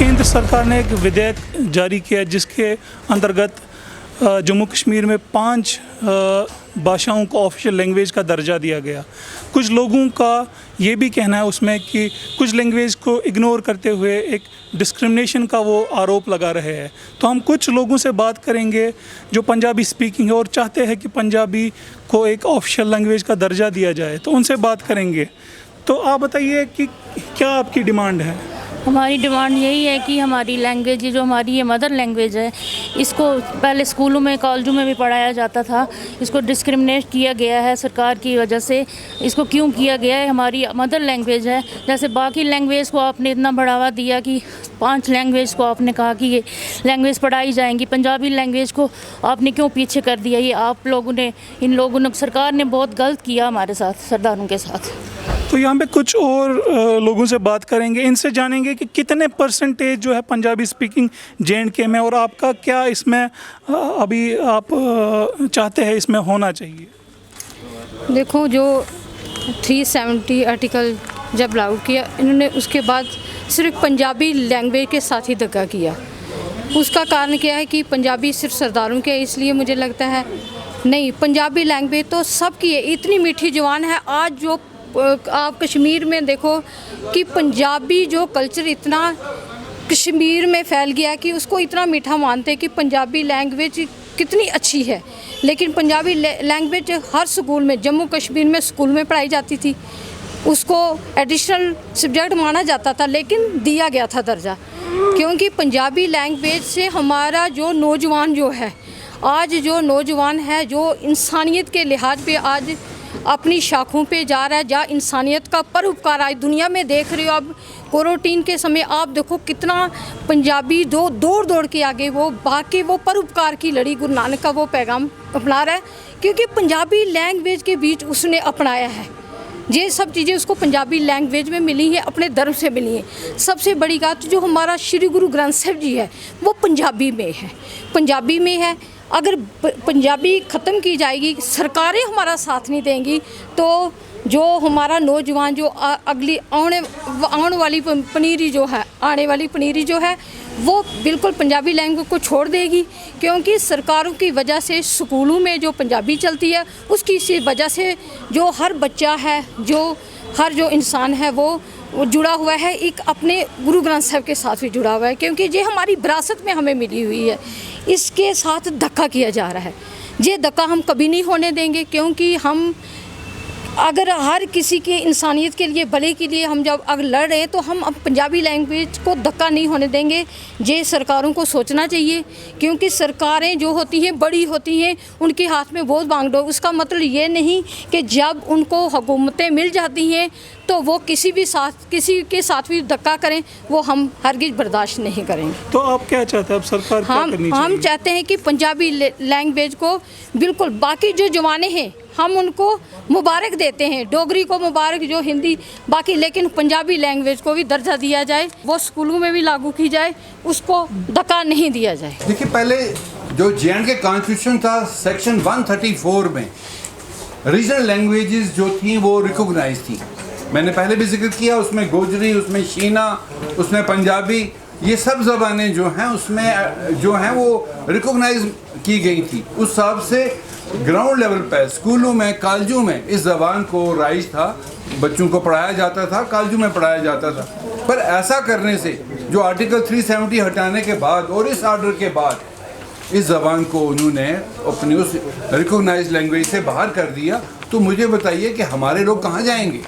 केंद्र सरकार ने एक विधेयक जारी किया जिसके अंतर्गत जम्मू कश्मीर में 5 भाषाओं को ऑफिशियल लैंग्वेज का दर्जा दिया गया। कुछ लोगों का ये भी कहना है उसमें कि कुछ लैंग्वेज को इग्नोर करते हुए एक डिस्क्रिमिनेशन का वो आरोप लगा रहे हैं। तो हम कुछ लोगों से बात करेंगे जो पंजाबी स्पीकिंग है और चाहते हैं कि पंजाबी को एक ऑफिशियल लैंग्वेज का दर्जा दिया जाए, तो उनसे बात करेंगे। तो आप बताइए कि क्या आपकी डिमांड है? हमारी डिमांड यही है कि हमारी लैंग्वेज जो हमारी ये मदर लैंग्वेज है, इसको पहले स्कूलों में कॉलेजों में भी पढ़ाया जाता था, इसको डिस्क्रिमिनेट किया गया है सरकार की वजह से। इसको क्यों किया गया है? हमारी मदर लैंग्वेज है। जैसे बाकी लैंग्वेज को आपने इतना बढ़ावा दिया कि 5 लैंग्वेज को आपने कहा कि ये लैंग्वेज पढ़ाई जाएंगी, पंजाबी लैंग्वेज को आपने क्यों पीछे कर दिया? ये आप लोगों ने, इन लोगों ने, सरकार ने बहुत गलत किया हमारे साथ, सरदारों के साथ। तो यहाँ पे कुछ और लोगों से बात करेंगे, इनसे जानेंगे कि कितने परसेंटेज जो है पंजाबी स्पीकिंग J&K में, और आपका क्या इसमें अभी आप चाहते हैं इसमें होना चाहिए। देखो, जो 370 आर्टिकल जब लागू किया इन्होंने, उसके बाद सिर्फ पंजाबी लैंग्वेज के साथ ही धक्का किया। उसका कारण क्या है कि पंजाबी सिर्फ सरदारों के, इसलिए मुझे लगता है नहीं, पंजाबी लैंग्वेज तो सबकी है। इतनी मीठी ज़ुबान है। आज जो आप कश्मीर में देखो कि पंजाबी जो कल्चर इतना कश्मीर में फैल गया कि उसको इतना मीठा मानते हैं कि पंजाबी लैंग्वेज कितनी अच्छी है। लेकिन पंजाबी लैंग्वेज हर स्कूल में, जम्मू कश्मीर में स्कूल में पढ़ाई जाती थी, उसको एडिशनल सब्जेक्ट माना जाता था, लेकिन दिया गया था दर्जा। क्योंकि पंजाबी लैंग्वेज से हमारा जो नौजवान जो है, आज जो नौजवान है, जो इंसानियत के लिहाज पे आज अपनी शाखों पे जा रहा है, जहाँ इंसानियत का परोपकार आज दुनिया में देख रहे हो। अब क्वारंटीन के समय आप देखो कितना पंजाबी दौड़ दौड़ के आगे वो बाकी वो परोपकार की लड़ी, गुरु नानक का वो पैगाम अपना रहा है, क्योंकि पंजाबी लैंग्वेज के बीच उसने अपनाया है। ये सब चीज़ें उसको पंजाबी लैंग्वेज में मिली है, अपने धर्म से मिली है। सबसे बड़ी बात जो हमारा श्री गुरु ग्रंथ साहिब जी है वो पंजाबी में है, पंजाबी में है। अगर पंजाबी ख़त्म की जाएगी, सरकारें हमारा साथ नहीं देंगी, तो जो हमारा नौजवान जो अगली आने वाली पनीरी जो है, आने वाली पनीरी जो है वो बिल्कुल पंजाबी लैंग्वेज को छोड़ देगी। क्योंकि सरकारों की वजह से स्कूलों में जो पंजाबी चलती है, उसकी इसी वजह से जो हर बच्चा है, हर जो इंसान है वो जुड़ा हुआ है, एक अपने गुरु ग्रंथ साहिब के साथ भी जुड़ा हुआ है। क्योंकि ये हमारी विरासत में हमें मिली हुई है, इसके साथ धक्का किया जा रहा है। ये धक्का हम कभी नहीं होने देंगे, क्योंकि हम अगर हर किसी के इंसानियत के लिए, भले के लिए हम जब अगर लड़ रहे हैं, तो हम अब पंजाबी लैंग्वेज को धक्का नहीं होने देंगे। ये सरकारों को सोचना चाहिए, क्योंकि सरकारें जो होती हैं बड़ी होती हैं, उनके हाथ में बहुत बांग दो। उसका मतलब ये नहीं कि जब उनको हुकूमतें मिल जाती हैं तो वो किसी के साथ भी धक्का करें, वो हम हरगिज़ बर्दाश्त नहीं करेंगे। तो आप क्या चाहते हैं अब सरकार क्या करनी चाहिए? हम चाहते हैं कि पंजाबी लैंग्वेज को बिल्कुल, बाकी जो जवाने हैं हम उनको मुबारक देते हैं, डोगरी को मुबारक, जो हिंदी बाकी, लेकिन पंजाबी लैंग्वेज को भी दर्जा दिया जाए, वो स्कूलों में भी लागू की जाए, उसको धक्का नहीं दिया जाए। देखिए, पहले जो J&K कॉन्स्टिट्यूशन था, सेक्शन 134 में रीजनल लैंग्वेजेस जो थी वो रिकॉग्नाइज थी। मैंने पहले भी जिक्र किया, उसमें गोजरी, उसमें शीना, उसमें पंजाबी, ये सब ज़बानें जो हैं उसमें जो हैं वो रिकॉग्नाइज की गई थी। उस हिसाब से ग्राउंड लेवल पर स्कूलों में, कॉलेजों में इस ज़बान को राइज था, बच्चों को पढ़ाया जाता था, कॉलेजों में पढ़ाया जाता था। पर ऐसा करने से जो आर्टिकल 370 हटाने के बाद और इस ऑर्डर के बाद इस ज़बान को उन्होंने अपनी उस रिकॉग्नाइज लैंग्वेज से बाहर कर दिया, तो मुझे बताइए कि हमारे लोग कहाँ जाएंगे?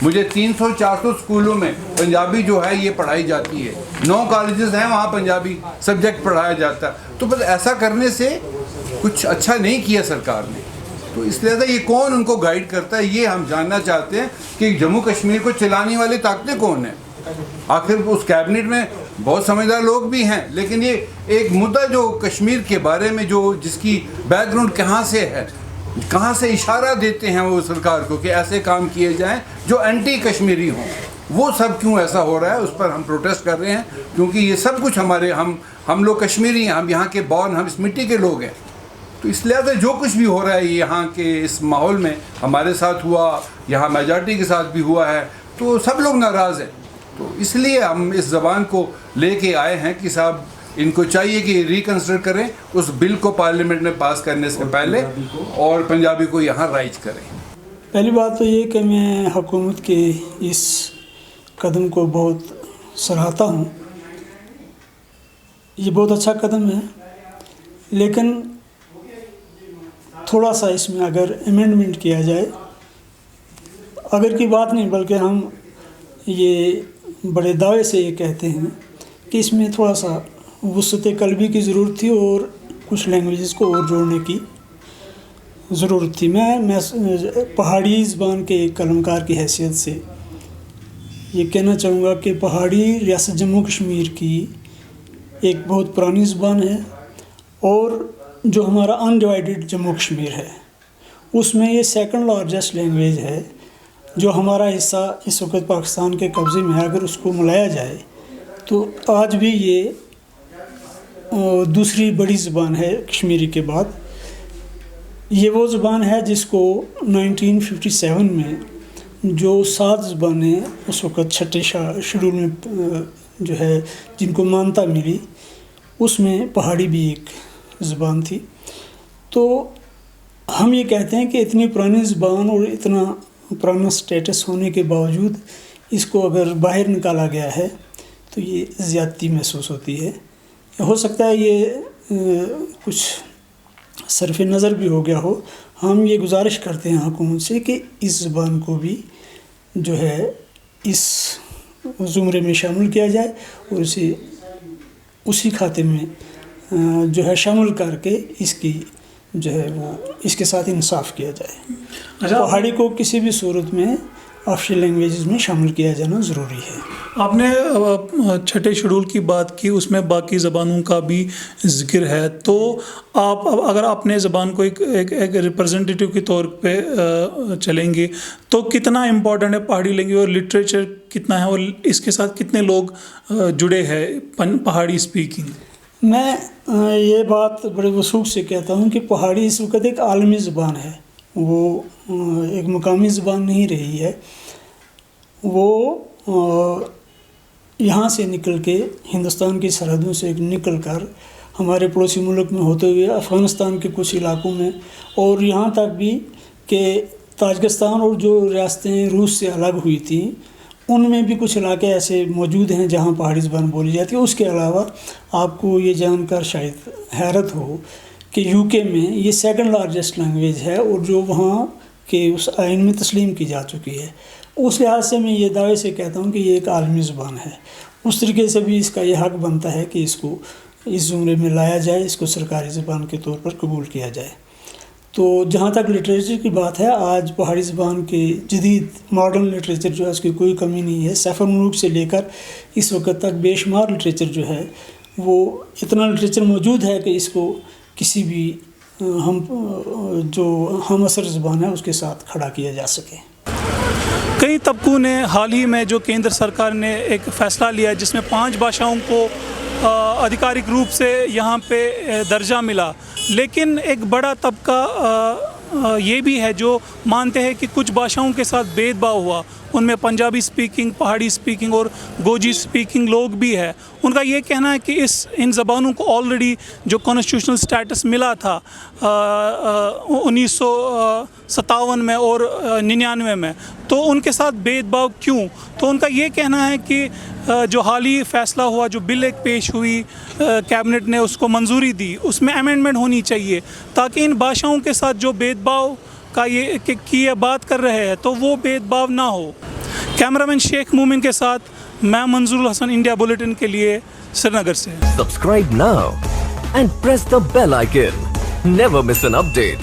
मुझे 300-400 स्कूलों में पंजाबी जो है ये पढ़ाई जाती है, 9 कॉलेजेस हैं वहाँ पंजाबी सब्जेक्ट पढ़ाया जाता है। तो बस ऐसा करने से कुछ अच्छा नहीं किया सरकार ने। तो इसलिए ये कौन उनको गाइड करता है, ये हम जानना चाहते हैं कि जम्मू कश्मीर को चलाने वाली ताकतें कौन है। आखिर उस कैबिनेट में बहुत समझदार लोग भी हैं, लेकिन ये एक मुद्दा जो कश्मीर के बारे में जो जिसकी बैकग्राउंड कहाँ से है, कहाँ से इशारा देते हैं वो सरकार को कि ऐसे काम किए जाएं जो एंटी कश्मीरी हों, वो सब क्यों ऐसा हो रहा है, उस पर हम प्रोटेस्ट कर रहे हैं। क्योंकि ये सब कुछ हमारे, हम लोग कश्मीरी हैं, हम यहाँ के बॉर्न, हम इस मिट्टी के लोग हैं। तो इसलिए जो कुछ भी हो रहा है यहाँ के इस माहौल में हमारे साथ हुआ, यहाँ मेजॉरिटी के साथ भी हुआ है, तो सब लोग नाराज़ हैं। तो इसलिए हम इस ज़बान को लेके आए हैं कि साहब इनको चाहिए कि रिकन्सिडर करें उस बिल को पार्लियामेंट में पास करने से पहले और पंजाबी को यहाँ राइज करें। पहली बात तो ये कि मैं हुकूमत के इस कदम को बहुत सराहता हूँ, ये बहुत अच्छा कदम है, लेकिन थोड़ा सा इसमें अगर अमेंडमेंट किया जाए, अगर की बात नहीं बल्कि हम ये बड़े दावे से ये कहते हैं कि इसमें थोड़ा सा वुसअत क़ल्बी की ज़रूरत थी और कुछ लैंग्वेजेस को और जोड़ने की ज़रूरत थी। मैं पहाड़ी ज़बान के एक कलमकार की हैसियत से ये कहना चाहूँगा कि पहाड़ी रियासत जम्मू कश्मीर की एक बहुत पुरानी ज़बान है और जो हमारा अनडिवाइडेड जम्मू कश्मीर है उसमें ये सेकंड लार्जेस्ट लैंग्वेज है। जो हमारा हिस्सा इस वक्त पाकिस्तान के कब्ज़े में है, अगर उसको मिलाया जाए तो आज भी ये दूसरी बड़ी ज़बान है कश्मीरी के बाद। ये वो ज़बान है जिसको 1957 में जो 7 ज़बानें उस वक़्त छठे शेड्यूल में जो है जिनको मान्यता मिली, उसमें पहाड़ी भी एक ज़बान थी। तो हम ये कहते हैं कि इतनी पुरानी ज़बान और इतना पुराना स्टेटस होने के बावजूद इसको अगर बाहर निकाला गया है तो ये ज़्यादती महसूस होती है। हो सकता है ये कुछ सरफ़ नज़र भी हो गया हो। हम ये गुजारिश करते हैं हुकूमत से कि इस ज़बान को भी जो है इस ज़ुमरे में शामिल किया जाए और इसे उसी खाते में जो है शामिल करके इसकी जो है वो इसके साथ इंसाफ किया जाए। पहाड़ी को किसी भी सूरत में ऑफिशियल लैंग्वेजेस में शामिल किया जाना ज़रूरी है। आपने छठे शेड्यूल की बात की, उसमें बाकी ज़बानों का भी जिक्र है, तो आप अगर अपने ज़बान को एक रिप्रेजेंटेटिव के तौर पे चलेंगे तो कितना इम्पोर्टेंट है पहाड़ी लैंग्वेज और लिटरेचर कितना है और इसके साथ कितने लोग जुड़े हैं पहाड़ी स्पीकिंग? मैं ये बात बड़े वसूख से कहता हूँ कि पहाड़ी इस वक्त एक आलमी ज़बान है, वो एक मुकामी ज़बान नहीं रही है। वो यहाँ से निकल के हिंदुस्तान की सरहदों से निकल कर हमारे पड़ोसी मुल्क में होते हुए अफ़गानिस्तान के कुछ इलाकों में और यहाँ तक भी कि ताजिकिस्तान और जो रियासतें रूस से अलग हुई थी उनमें भी कुछ इलाके ऐसे मौजूद हैं जहाँ पहाड़ी ज़बान बोली जाती है। उसके अलावा आपको ये जानकर शायद हैरत हो कि यूके में ये सेकंड लार्जेस्ट लैंग्वेज है और जो वहाँ के उस आइन में तस्लीम की जा चुकी है। उस लिहाज से मैं ये दावे से कहता हूँ कि ये एक आलमी ज़बान है। उस तरीके से भी इसका ये हक़ बनता है कि इसको इस ज़ुमरे में लाया जाए, इसको सरकारी ज़बान के तौर पर कबूल किया जाए। तो जहाँ तक लिटरेचर की बात है, आज पहाड़ी ज़बान के जदीद मॉडर्न लिटरेचर जो है उसकी कोई कमी नहीं है। सफ़र मुल्क से लेकर इस वक्त तक बेशुमार लिटरेचर जो है वो इतना लिटरेचर मौजूद है कि इसको किसी भी हम असर ज़बान है उसके साथ खड़ा किया जा सके। कई तबकों ने हाल ही में जो केंद्र सरकार ने एक फ़ैसला लिया जिसमें 5 भाषाओं को आधिकारिक रूप से यहाँ पे दर्जा मिला, लेकिन एक बड़ा तबका ये भी है जो मानते हैं कि कुछ भाषाओं के साथ भेदभाव हुआ। उनमें पंजाबी स्पीकिंग, पहाड़ी स्पीकिंग और गोजी स्पीकिंग लोग भी है। उनका ये कहना है कि इन ज़बानों को ऑलरेडी जो कॉन्स्टिट्यूशनल स्टेटस मिला था 1957 में और 99 में, तो उनके साथ भेदभाव क्यों? तो उनका ये कहना है कि जो हाल ही फ़ैसला हुआ, जो बिल एक पेश हुई, कैबिनेट ने उसको मंजूरी दी, उसमें अमेंडमेंट होनी चाहिए ताकि इन भाषाओं के साथ जो भेदभाव का ये बात कर रहे हैं तो वो भेदभाव ना हो। कैमरामैन शेख मोमिन के साथ मैं मंजूर हसन, इंडिया बुलेटिन के लिए श्रीनगर से। Subscribe now and press the bell icon, never miss an update.